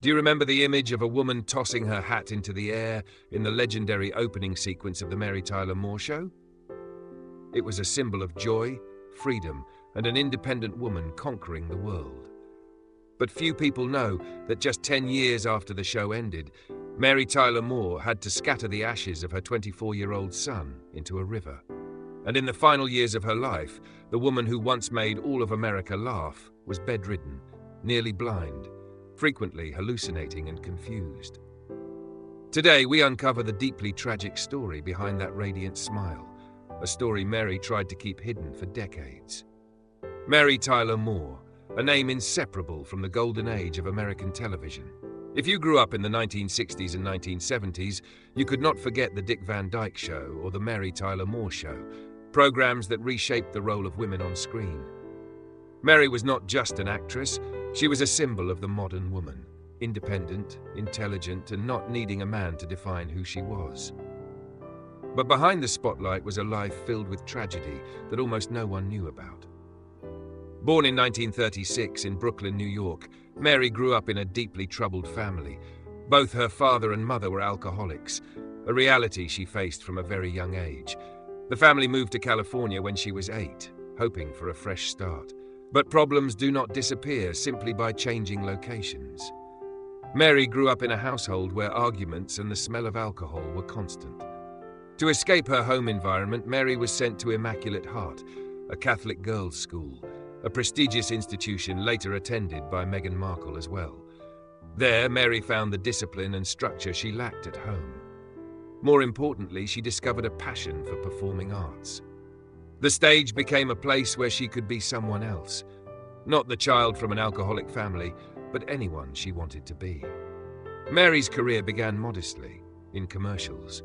Do you remember the image of a woman tossing her hat into the air in the legendary opening sequence of the Mary Tyler Moore Show? It was a symbol of joy, freedom, and an independent woman conquering the world. But few people know that just 10 years after the show ended, Mary Tyler Moore had to scatter the ashes of her 24-year-old son into a river. And in the final years of her life, the woman who once made all of America laugh was bedridden, nearly blind, frequently hallucinating and confused. Today, we uncover the deeply tragic story behind that radiant smile, a story Mary tried to keep hidden for decades. Mary Tyler Moore, a name inseparable from the golden age of American television. If you grew up in the 1960s and 1970s, you could not forget the Dick Van Dyke Show or the Mary Tyler Moore Show, programs that reshaped the role of women on screen. Mary was not just an actress, she was a symbol of the modern woman, independent, intelligent, and not needing a man to define who she was. But behind the spotlight was a life filled with tragedy that almost no one knew about. Born in 1936 in Brooklyn, New York, Mary grew up in a deeply troubled family. Both her father and mother were alcoholics, a reality she faced from a very young age. The family moved to California when she was 8, hoping for a fresh start. But problems do not disappear simply by changing locations. Mary grew up in a household where arguments and the smell of alcohol were constant. To escape her home environment, Mary was sent to Immaculate Heart, a Catholic girls' school, a prestigious institution later attended by Meghan Markle as well. There, Mary found the discipline and structure she lacked at home. More importantly, she discovered a passion for performing arts. The stage became a place where she could be someone else, not the child from an alcoholic family, but anyone she wanted to be. Mary's career began modestly, in commercials.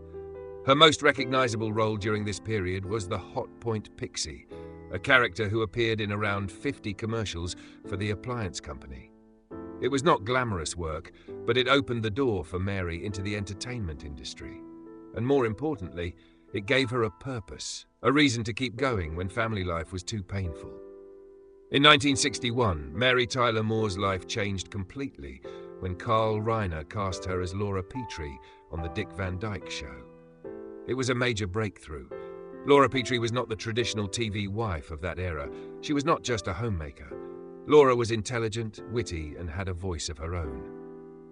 Her most recognizable role during this period was the Hot Point Pixie, a character who appeared in around 50 commercials for the appliance company. It was not glamorous work, but it opened the door for Mary into the entertainment industry. And more importantly, it gave her a purpose, a reason to keep going when family life was too painful. In 1961, Mary Tyler Moore's life changed completely when Carl Reiner cast her as Laura Petrie on the Dick Van Dyke Show. It was a major breakthrough. Laura Petrie was not the traditional TV wife of that era. She was not just a homemaker. Laura was intelligent, witty, and had a voice of her own.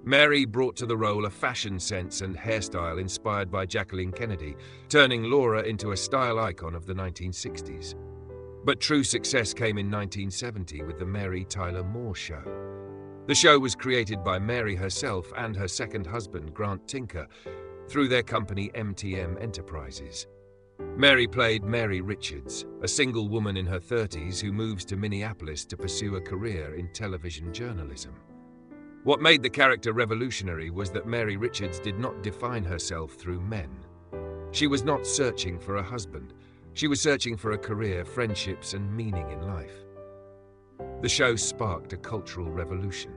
Mary brought to the role a fashion sense and hairstyle inspired by Jacqueline Kennedy, turning Laura into a style icon of the 1960s. But true success came in 1970 with the Mary Tyler Moore Show. The show was created by Mary herself and her second husband, Grant Tinker, through their company MTM Enterprises. Mary played Mary Richards, a single woman in her 30s who moves to Minneapolis to pursue a career in television journalism. What made the character revolutionary was that Mary Richards did not define herself through men. She was not searching for a husband. She was searching for a career, friendships, and meaning in life. The show sparked a cultural revolution.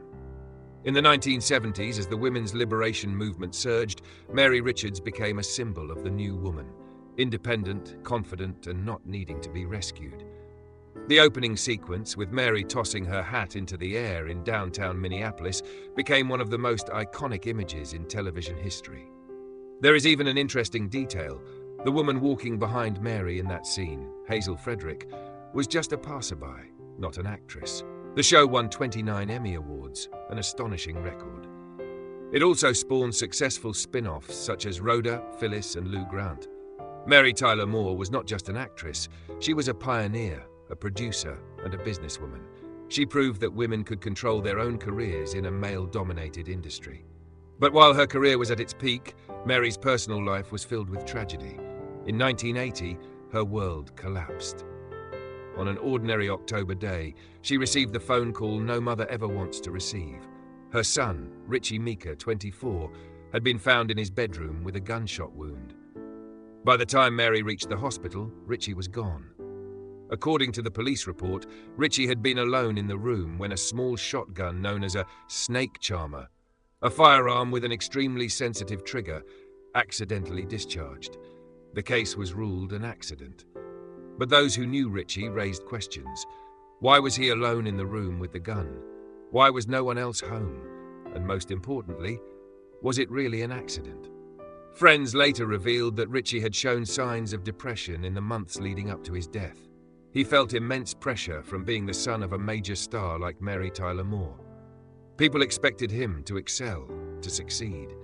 In the 1970s, as the women's liberation movement surged, Mary Richards became a symbol of the new woman, independent, confident, and not needing to be rescued. The opening sequence, with Mary tossing her hat into the air in downtown Minneapolis, became one of the most iconic images in television history. There is even an interesting detail. The woman walking behind Mary in that scene, Hazel Frederick, was just a passerby, not an actress. The show won 29 Emmy Awards, an astonishing record. It also spawned successful spin-offs such as Rhoda, Phyllis, and Lou Grant. Mary Tyler Moore was not just an actress, she was a pioneer, a producer, and a businesswoman. She proved that women could control their own careers in a male-dominated industry. But while her career was at its peak, Mary's personal life was filled with tragedy. In 1980, her world collapsed. On an ordinary October day, she received the phone call no mother ever wants to receive. Her son, Richie Meeker, 24, had been found in his bedroom with a gunshot wound. By the time Mary reached the hospital, Richie was gone. According to the police report, Richie had been alone in the room when a small shotgun known as a snake charmer, a firearm with an extremely sensitive trigger, accidentally discharged. The case was ruled an accident. But those who knew Richie raised questions. Why was he alone in the room with the gun? Why was no one else home? And most importantly, was it really an accident? Friends later revealed that Richie had shown signs of depression in the months leading up to his death. He felt immense pressure from being the son of a major star like Mary Tyler Moore. People expected him to excel, to succeed.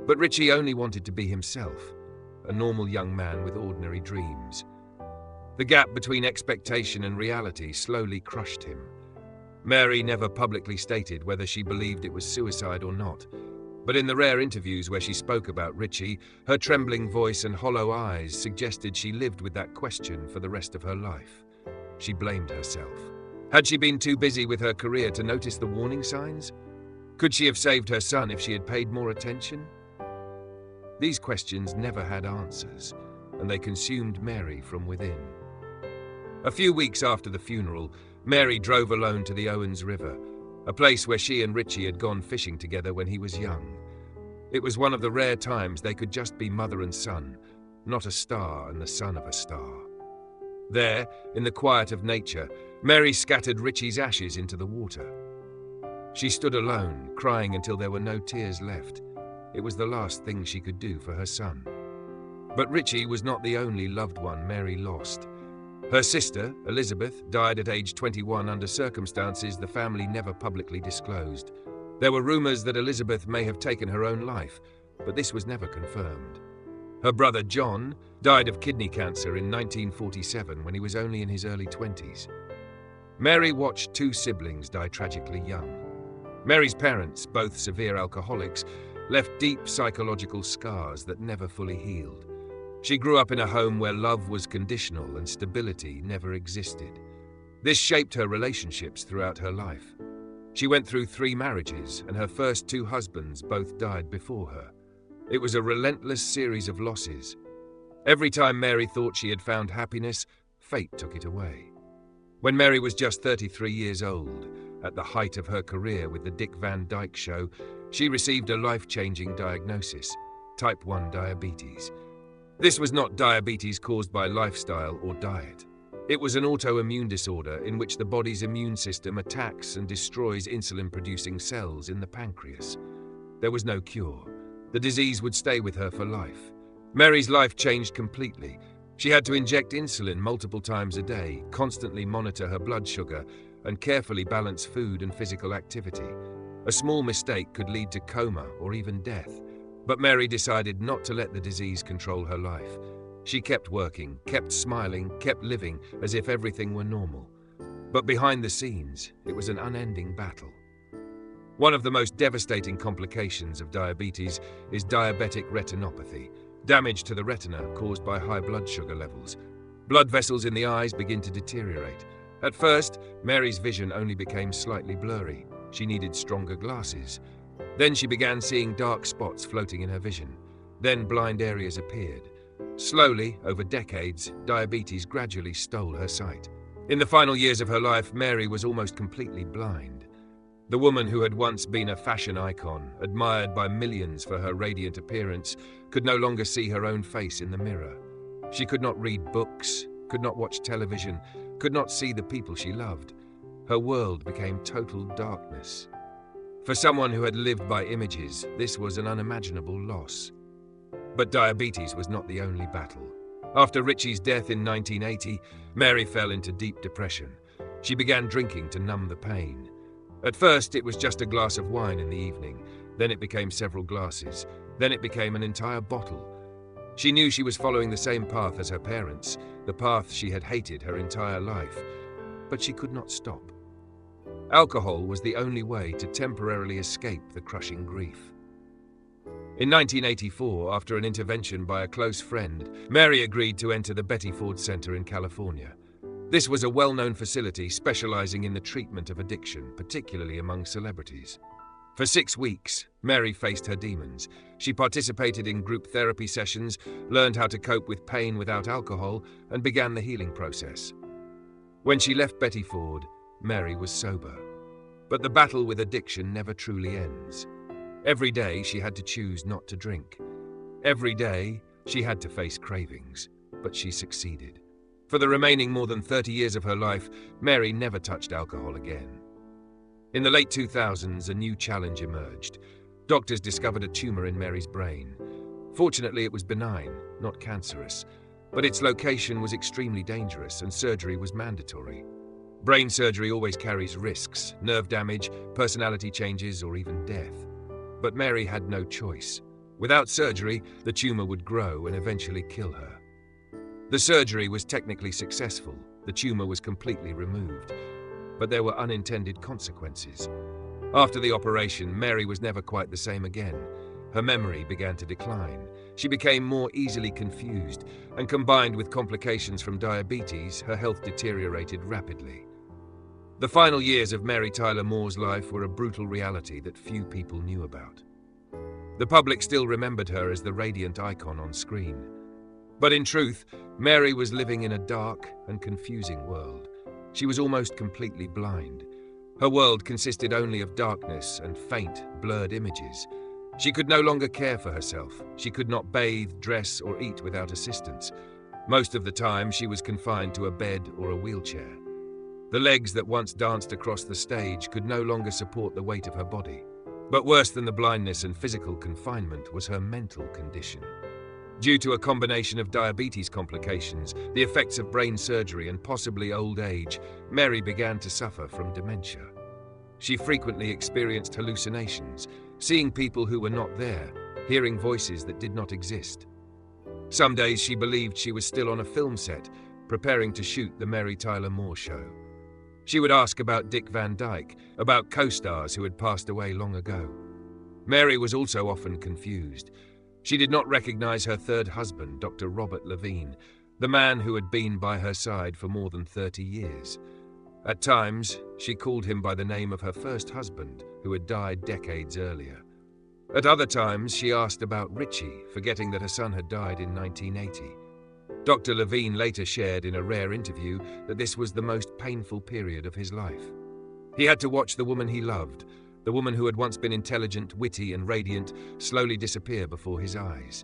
But Richie only wanted to be himself, a normal young man with ordinary dreams. The gap between expectation and reality slowly crushed him. Mary never publicly stated whether she believed it was suicide or not, but in the rare interviews where she spoke about Richie, her trembling voice and hollow eyes suggested she lived with that question for the rest of her life. She blamed herself. Had she been too busy with her career to notice the warning signs? Could she have saved her son if she had paid more attention? These questions never had answers, and they consumed Mary from within. A few weeks after the funeral, Mary drove alone to the Owens River, a place where she and Richie had gone fishing together when he was young. It was one of the rare times they could just be mother and son, not a star and the son of a star. There, in the quiet of nature, Mary scattered Richie's ashes into the water. She stood alone, crying until there were no tears left. It was the last thing she could do for her son. But Richie was not the only loved one Mary lost. Her sister, Elizabeth, died at age 21 under circumstances the family never publicly disclosed. There were rumors that Elizabeth may have taken her own life, but this was never confirmed. Her brother John died of kidney cancer in 1947 when he was only in his early 20s. Mary watched two siblings die tragically young. Mary's parents, both severe alcoholics, left deep psychological scars that never fully healed. She grew up in a home where love was conditional and stability never existed. This shaped her relationships throughout her life. She went through 3 marriages, and her first 2 husbands both died before her. It was a relentless series of losses. Every time Mary thought she had found happiness, fate took it away. When Mary was just 33 years old, at the height of her career with the Dick Van Dyke Show, she received a life-changing diagnosis: type 1 diabetes. This was not diabetes caused by lifestyle or diet. It was an autoimmune disorder in which the body's immune system attacks and destroys insulin-producing cells in the pancreas. There was no cure. The disease would stay with her for life. Mary's life changed completely. She had to inject insulin multiple times a day, constantly monitor her blood sugar, and carefully balance food and physical activity. A small mistake could lead to coma or even death. But Mary decided not to let the disease control her life. She kept working, kept smiling, kept living as if everything were normal. But behind the scenes, it was an unending battle. One of the most devastating complications of diabetes is diabetic retinopathy, damage to the retina caused by high blood sugar levels. Blood vessels in the eyes begin to deteriorate. At first, Mary's vision only became slightly blurry. She needed stronger glasses. Then she began seeing dark spots floating in her vision. Then blind areas appeared. Slowly, over decades, diabetes gradually stole her sight. In the final years of her life, Mary was almost completely blind. The woman who had once been a fashion icon, admired by millions for her radiant appearance, could no longer see her own face in the mirror. She could not read books, could not watch television, could not see the people she loved. Her world became total darkness. For someone who had lived by images, this was an unimaginable loss. But diabetes was not the only battle. After Richie's death in 1980, Mary fell into deep depression. She began drinking to numb the pain. At first, it was just a glass of wine in the evening. Then it became several glasses. Then it became an entire bottle. She knew she was following the same path as her parents, the path she had hated her entire life. But she could not stop. Alcohol was the only way to temporarily escape the crushing grief. In 1984, after an intervention by a close friend, Mary agreed to enter the Betty Ford Center in California. This was a well-known facility specializing in the treatment of addiction, particularly among celebrities. For 6 weeks, Mary faced her demons. She participated in group therapy sessions, learned how to cope with pain without alcohol, and began the healing process. When she left Betty Ford, Mary was sober. But the battle with addiction never truly ends. Every day she had to choose not to drink. Every day she had to face cravings, but she succeeded. For the remaining more than 30 years of her life, Mary never touched alcohol again. In the late 2000s, a new challenge emerged. Doctors discovered a tumor in Mary's brain. Fortunately, it was benign, not cancerous, but its location was extremely dangerous and surgery was mandatory. Brain surgery always carries risks, nerve damage, personality changes, or even death. But Mary had no choice. Without surgery, the tumor would grow and eventually kill her. The surgery was technically successful. The tumor was completely removed. But there were unintended consequences. After the operation, Mary was never quite the same again. Her memory began to decline. She became more easily confused, and combined with complications from diabetes, her health deteriorated rapidly. The final years of Mary Tyler Moore's life were a brutal reality that few people knew about. The public still remembered her as the radiant icon on screen. But in truth, Mary was living in a dark and confusing world. She was almost completely blind. Her world consisted only of darkness and faint, blurred images. She could no longer care for herself. She could not bathe, dress, or eat without assistance. Most of the time, she was confined to a bed or a wheelchair. The legs that once danced across the stage could no longer support the weight of her body. But worse than the blindness and physical confinement was her mental condition. Due to a combination of diabetes complications, the effects of brain surgery, and possibly old age, Mary began to suffer from dementia. She frequently experienced hallucinations, seeing people who were not there, hearing voices that did not exist. Some days she believed she was still on a film set, preparing to shoot the Mary Tyler Moore Show. She would ask about Dick Van Dyke, about co-stars who had passed away long ago. Mary was also often confused. She did not recognize her third husband, Dr. Robert Levine, the man who had been by her side for more than 30 years. At times, she called him by the name of her first husband, who had died decades earlier. At other times, she asked about Richie, forgetting that her son had died in 1980. Dr. Levine later shared in a rare interview that this was the most painful period of his life. He had to watch the woman he loved, the woman who had once been intelligent, witty, and radiant, slowly disappear before his eyes.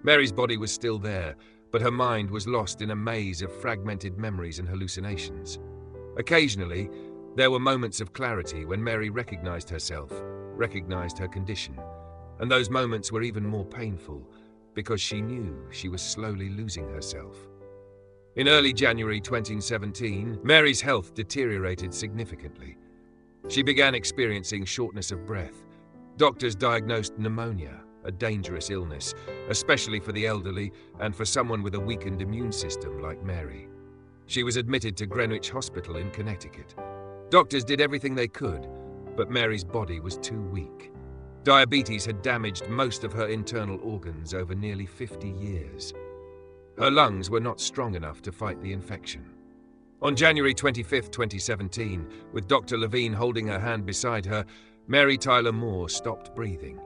Mary's body was still there, but her mind was lost in a maze of fragmented memories and hallucinations. Occasionally, there were moments of clarity when Mary recognized herself, recognized her condition, and those moments were even more painful because she knew she was slowly losing herself. In early January 2017, Mary's health deteriorated significantly. She began experiencing shortness of breath. Doctors diagnosed pneumonia, a dangerous illness, especially for the elderly and for someone with a weakened immune system like Mary. She was admitted to Greenwich Hospital in Connecticut. Doctors did everything they could, but Mary's body was too weak. Diabetes had damaged most of her internal organs over nearly 50 years. Her lungs were not strong enough to fight the infection. On January 25, 2017, with Dr. Levine holding her hand beside her, Mary Tyler Moore stopped breathing.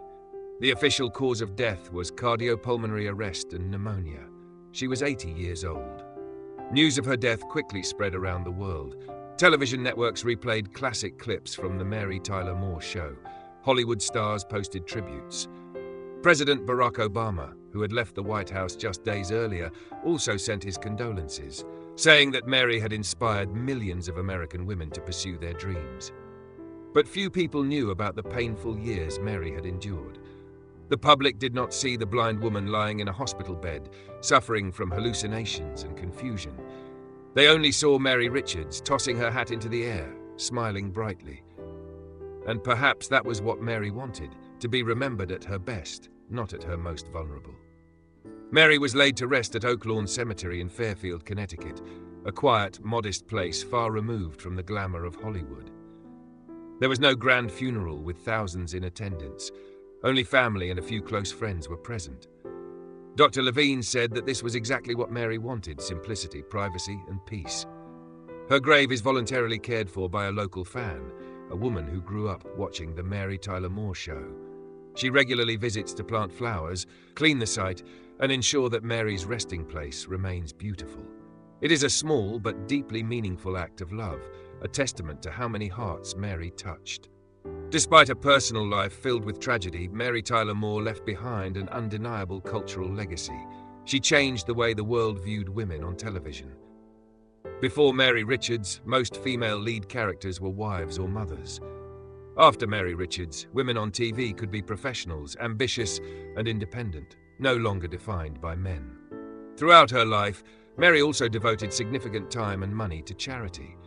The official cause of death was cardiopulmonary arrest and pneumonia. She was 80 years old. News of her death quickly spread around the world. Television networks replayed classic clips from the Mary Tyler Moore Show. Hollywood stars posted tributes. President Barack Obama, who had left the White House just days earlier, also sent his condolences, saying that Mary had inspired millions of American women to pursue their dreams. But few people knew about the painful years Mary had endured. The public did not see the blind woman lying in a hospital bed, suffering from hallucinations and confusion. They only saw Mary Richards tossing her hat into the air, smiling brightly. And perhaps that was what Mary wanted, to be remembered at her best, not at her most vulnerable. Mary was laid to rest at Oak Lawn Cemetery in Fairfield, Connecticut, a quiet, modest place far removed from the glamour of Hollywood. There was no grand funeral with thousands in attendance. Only family and a few close friends were present. Dr. Levine said that this was exactly what Mary wanted: simplicity, privacy, and peace. Her grave is voluntarily cared for by a local fan, a woman who grew up watching the Mary Tyler Moore Show. She regularly visits to plant flowers, clean the site, and ensure that Mary's resting place remains beautiful. It is a small but deeply meaningful act of love, a testament to how many hearts Mary touched. Despite a personal life filled with tragedy, Mary Tyler Moore left behind an undeniable cultural legacy. She changed the way the world viewed women on television. Before Mary Richards, most female lead characters were wives or mothers. After Mary Richards, women on TV could be professionals, ambitious and independent, no longer defined by men. Throughout her life, Mary also devoted significant time and money to charity.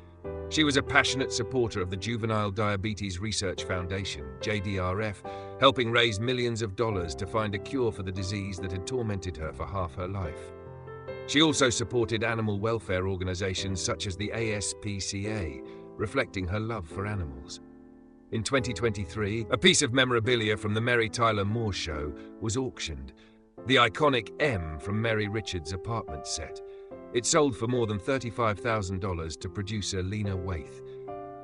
She was a passionate supporter of the Juvenile Diabetes Research Foundation, JDRF, helping raise millions of dollars to find a cure for the disease that had tormented her for half her life. She also supported animal welfare organizations such as the ASPCA, reflecting her love for animals. In 2023, a piece of memorabilia from the Mary Tyler Moore Show was auctioned, the iconic M from Mary Richards' apartment set. It sold for more than $35,000 to producer Lena Waithe.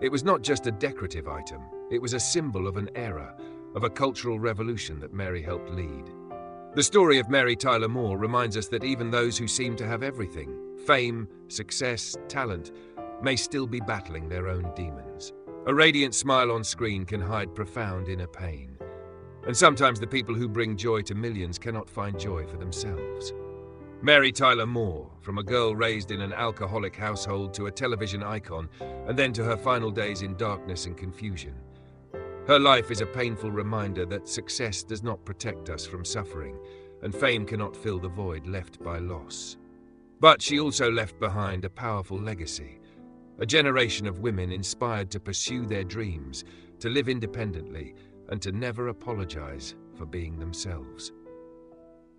It was not just a decorative item, it was a symbol of an era, of a cultural revolution that Mary helped lead. The story of Mary Tyler Moore reminds us that even those who seem to have everything, fame, success, talent, may still be battling their own demons. A radiant smile on screen can hide profound inner pain. And sometimes the people who bring joy to millions cannot find joy for themselves. Mary Tyler Moore, from a girl raised in an alcoholic household to a television icon, and then to her final days in darkness and confusion. Her life is a painful reminder that success does not protect us from suffering, and fame cannot fill the void left by loss. But she also left behind a powerful legacy, a generation of women inspired to pursue their dreams, to live independently, and to never apologize for being themselves.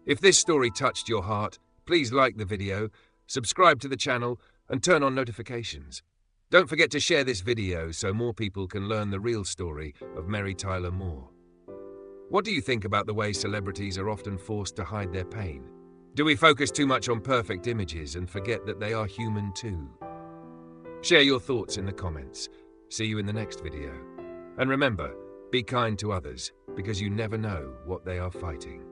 If this story touched your heart, please like the video, subscribe to the channel, and turn on notifications. Don't forget to share this video so more people can learn the real story of Mary Tyler Moore. What do you think about the way celebrities are often forced to hide their pain? Do we focus too much on perfect images and forget that they are human too? Share your thoughts in the comments. See you in the next video. And remember, be kind to others because you never know what they are fighting.